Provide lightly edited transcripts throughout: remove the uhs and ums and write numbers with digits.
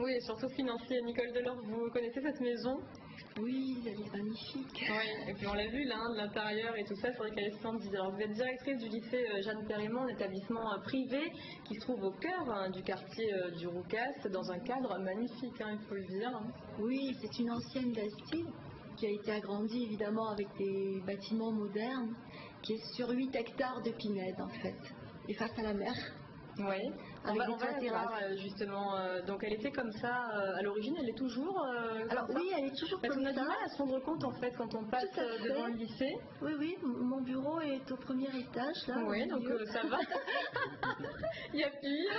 Oui, et surtout financier. Nicole Delors, vous connaissez cette maison? Oui, elle est magnifique. Oui, et puis on l'a vu là, de l'intérieur et tout ça, c'est vrai qu'elle est splendide. Alors vous êtes directrice du lycée Jeanne Périmont, un établissement privé qui se trouve au cœur du quartier du Roucas, dans un cadre magnifique, il faut le dire. Oui, c'est une ancienne bastide qui a été agrandie évidemment avec des bâtiments modernes, qui est sur 8 hectares de pinèdes en fait, et face à la mer. Oui, on va la voir justement. Donc elle était comme ça à l'origine, elle est toujours Alors comme ça. oui, elle est toujours Parce comme qu'on a ça. du mal à se rendre compte en fait quand on passe devant le lycée. Oui, oui, mon bureau est au premier étage là. Oui, donc ça va. Il y a pire.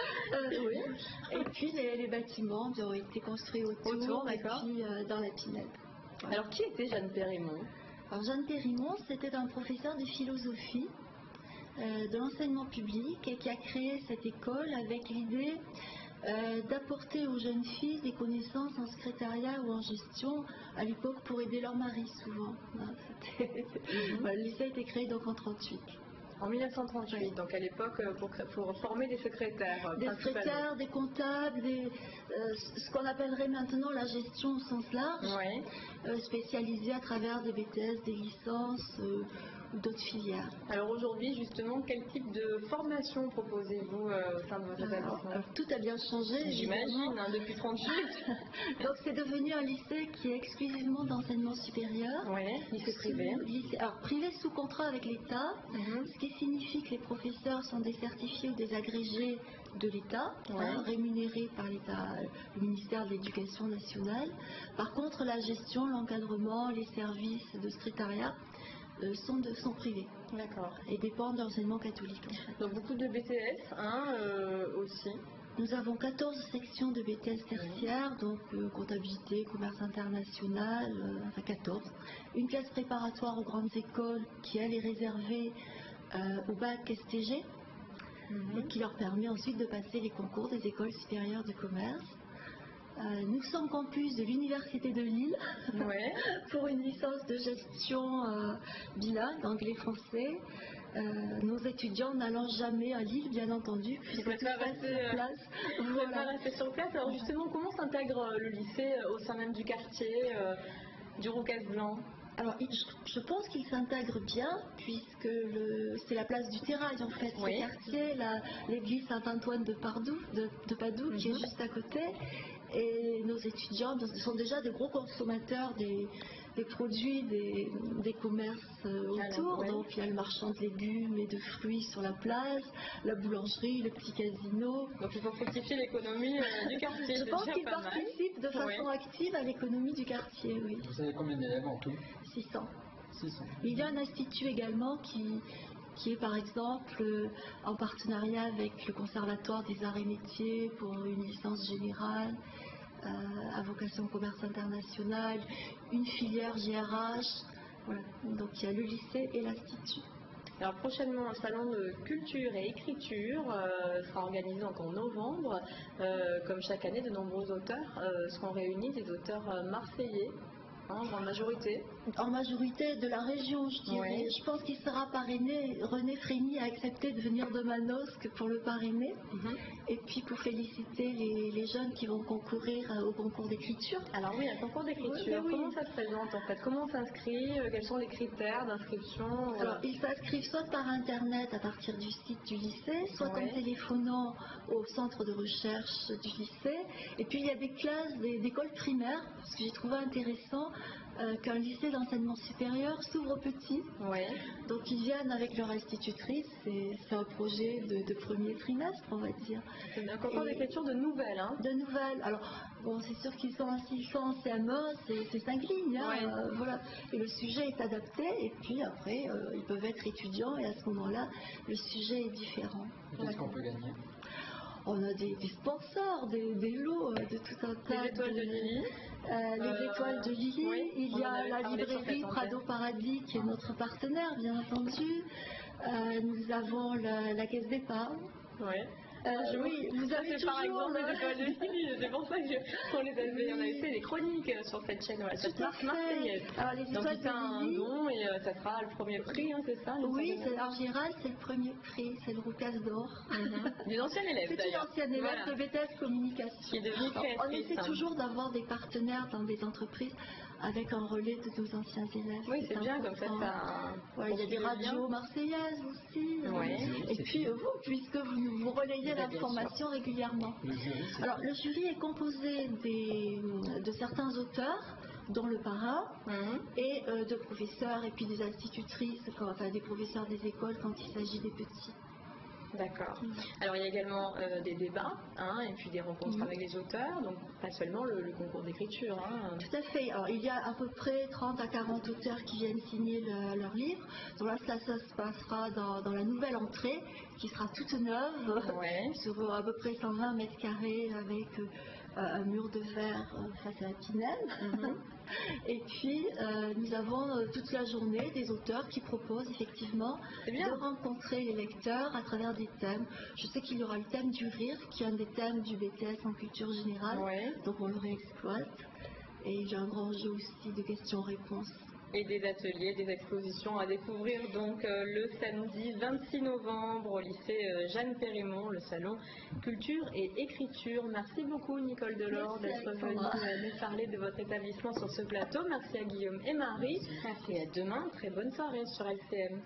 Oui. Et puis les bâtiments ont été construits autour et puis dans la pinède. Voilà. Alors qui était Jeanne Périmont? Alors Jeanne Périmont, c'était un professeur de philosophie de l'enseignement public et qui a créé cette école avec l'idée d'apporter aux jeunes filles des connaissances en secrétariat ou en gestion à l'époque pour aider leur mari souvent. Voilà, le lycée a été créé donc en 1938. En 1938, donc à l'époque pour former des secrétaires. Des secrétaires, des comptables, ce qu'on appellerait maintenant la gestion au sens large, spécialisée à travers des BTS, des licences ou d'autres filières. Alors aujourd'hui, justement, quel type de formation proposez-vous au sein de votre établissement? Alors, tout a bien changé. J'imagine, depuis 38. Donc c'est devenu un lycée qui est exclusivement d'enseignement supérieur. Oui, lycée privé. Alors privé sous contrat avec l'État, ce qui signifie que les professeurs sont des certifiés ou des agrégés de l'État, rémunérés par l'État, le ministère de l'Éducation nationale. Par contre, la gestion, l'encadrement, les services de secrétariat sont privés. D'accord. Et dépendent de l'enseignement catholique. En fait. Donc beaucoup de BTS aussi. Nous avons 14 sections de BTS tertiaires, donc comptabilité, commerce international, 14. Une classe préparatoire aux grandes écoles qui, elle, est réservée au bac STG et qui leur permet ensuite de passer les concours des écoles supérieures du commerce. Nous sommes campus de l'Université de Lille pour une licence de gestion bilingue, anglais-français. Nos étudiants n'allant jamais à Lille, bien entendu, puisque tout se passe sur place. Voilà. Rester sur place. Alors justement, comment s'intègre le lycée au sein même du quartier du Roucas Blanc? Alors, je pense qu'il s'intègre bien, puisque c'est la place du Terrail, en fait, ce quartier, l'église Saint-Antoine de Padoue, qui est juste à côté. Et nos étudiants sont déjà des gros consommateurs des produits des commerces autour. Donc, il y a le marchand de légumes et de fruits sur la place, la boulangerie, le petit casino. Donc, il faut fructifier l'économie du quartier. Je pense qu'ils participent de façon active à l'économie du quartier, oui. Vous savez combien d'élèves en tout? 600. 600. Il y a un institut également qui est par exemple en partenariat avec le Conservatoire des Arts et Métiers pour une licence générale à vocation commerce international, une filière GRH. Voilà. Donc il y a le lycée et l'institut. Alors prochainement, un salon de culture et écriture sera organisé donc en novembre. Comme chaque année, de nombreux auteurs seront réunis, des auteurs marseillais. En majorité. En majorité de la région, je dirais. Je pense qu'il sera parrainé. René Frémy a accepté de venir de Manosque pour le parrainer. Et puis pour féliciter les jeunes qui vont concourir au concours d'écriture. Alors oui, un concours d'écriture. Comment ça se présente en fait? Comment on s'inscrit? Quels sont les critères d'inscription? Alors ils s'inscrivent soit par internet à partir du site du lycée, soit en téléphonant au centre de recherche du lycée. Et puis il y a des classes d'école primaire, ce que j'ai trouvé intéressant. Qu'un lycée d'enseignement supérieur s'ouvre aux petits. Donc ils viennent avec leur institutrice, c'est un projet de premier trimestre, on va dire. C'est un concours d'écriture de nouvelles. De nouvelles. Alors, bon, c'est sûr qu'ils sont en CM1, c'est 5 lignes. Voilà. Et le sujet est adapté, et puis après, ils peuvent être étudiants, et à ce moment-là, le sujet est différent. Qu'est-ce qu'on peut gagner? On a des sponsors, des lots de tout un tas. Les étoiles de Lily. Les étoiles de Lily. Il y a la librairie Prado Paradis qui est notre partenaire, bien entendu. Nous avons la caisse d'épargne. Oui, vous Ça, avez c'est par toujours exemple les écoles de Lille, c'est pour ça qu'on les avait, on avait fait des chroniques sur cette chaîne, voilà, cette Tout à marque fait. marseillaise. Alors, les Donc étoiles il fait un de Lily, don et ça sera le premier prix, hein, c'est ça oui, en général, c'est le premier prix, c'est le Roucas d'or. D'une ancienne élève C'est une d'ailleurs. ancienne élève Voilà. de BTS Communication. Qui est devenue Alors, on créatrice. essaie toujours d'avoir des partenaires dans des entreprises avec un relais de nos anciens élèves. Oui, c'est bien, comme ça, important. ça. Ouais, il y a des poursuit le lien. radios marseillaises aussi. Ouais. Et puis vous, puisque vous relayez Bien sûr. l'information régulièrement. Le jury, c'est Alors, le jury est composé de certains auteurs, dont le parrain, et de professeurs et puis des institutrices, enfin des professeurs des écoles quand il s'agit des petits. D'accord. Alors il y a également des débats hein, et puis des rencontres avec les auteurs, donc pas seulement le concours d'écriture. Hein. Tout à fait. Alors, il y a à peu près 30 à 40 auteurs qui viennent signer leur livre. Donc là, ça se passera dans la nouvelle entrée, qui sera toute neuve, Ouais. sur à peu près 120 mètres carrés, avec un mur de verre face à la Pinède. Et puis, nous avons toute la journée des auteurs qui proposent effectivement C'est bien. de rencontrer les lecteurs à travers des thèmes. Je sais qu'il y aura le thème du rire, qui est un des thèmes du BTS en culture générale, Ouais. donc on le réexploite. Et j'ai un grand jeu aussi de questions-réponses. Et des ateliers, des expositions à découvrir donc le samedi 26 novembre au lycée Jeanne Périmont, le salon Culture et Écriture. Merci beaucoup Nicole Delors Merci, d'être venue Alexandra. nous parler de votre établissement sur ce plateau. Merci à Guillaume et Marie. Et à demain, très bonne soirée sur LCM.